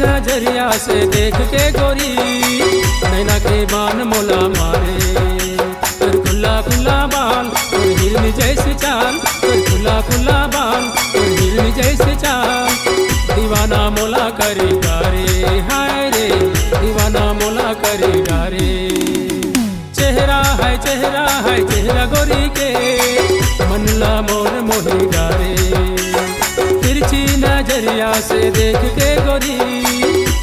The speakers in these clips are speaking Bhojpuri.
नजरिया से देख के गोरी नैना के बान मोला मारे। तोर खुला खुला बाल तोर हिरनी जैसी चाल, तोर खुला खुला बाल तोर हिरनी जैसी चाल। दीवाना मोला करेगा रे, हाय रे दीवाना मोला करेगा रे। चेहरा है चेहरा गोरी के मनला मोर मोहेगा रे। तिरछी नजरिया से देख के गोरी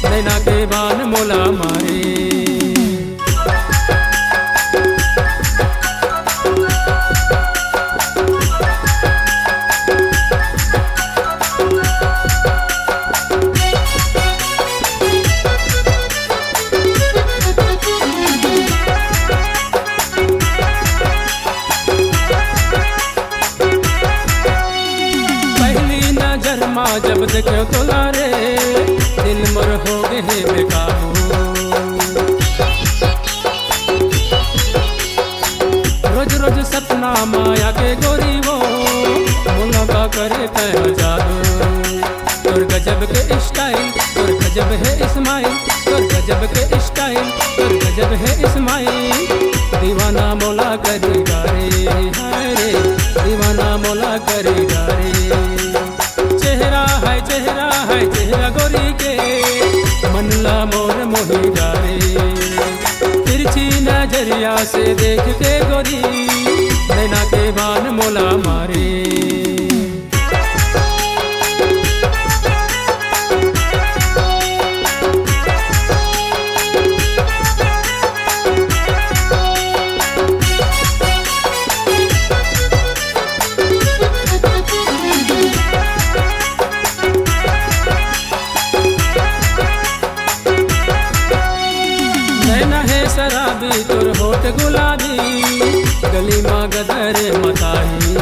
नैना के बान मोला मारे। जब देखो तोला रे दिल मोर हो गए बेकाबू। रोज रोज सपना माया के गोरी वो मोला का करे तय जादू। तोर गजब के स्टाइल तोर गजब है इस्माइल, तोर गजब के स्टाइल तोर गजब है इस्माइल। दीवाना मोला करेगा रे, हाय रे दीवाना मोला करेगा रे। चेहरा गोरी के मनला मोर मोहेगा रे। तिरछी नजरिया से देख के गोरी नैना के बान मोला मारे। शराबी तोर होठ गुलाबी गली माँ गदर मताही।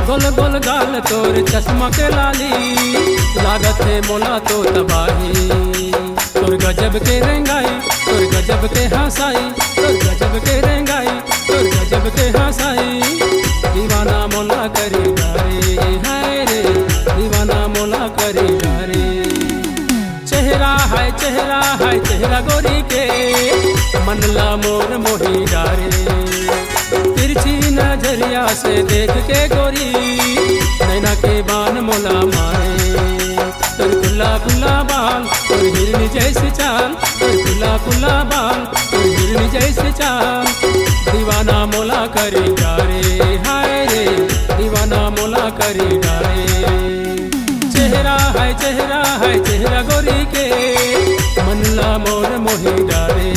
गोल गोल गाल तोर चश्मा के लाली लागत है मोला तो तबाही। तोर गजब के रेंगाई तोर गजब के हंसाई, तोर गजब के रेंगाई तोर गजब के हंसाई। दीवाना मोला करेगा रे, हाय रे दीवाना मोला करेगा रे। चेहरा गोरी के मनला मोर मोहेगा रे। तिरछी नजरिया से देख के गोरी नैना के बान मोला मारे। तोर खुला खुला बाल तोर हिरनी जैसी चाल, तोर खुला खुला बाल तोर हिरनी जैसी चाल। दीवाना मोला करेगा रे, हाय रे दीवाना मोला करेगा रे। चेहरा गोरी के मनला मोर मोहेगा रे।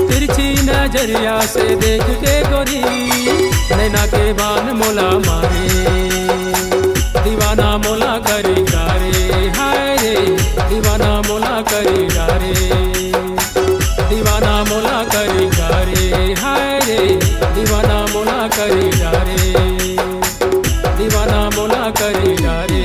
तिरछी नजरिया से देख के गोरी नैना के बान मोला मारे। दीवाना मोला करेगा रे, हाय रे दीवाना मोला करेगा रे। दीवाना मोला करेगा रे, हाय रे दीवाना मोला करेगा रे। दीवाना मोला करेगा रे।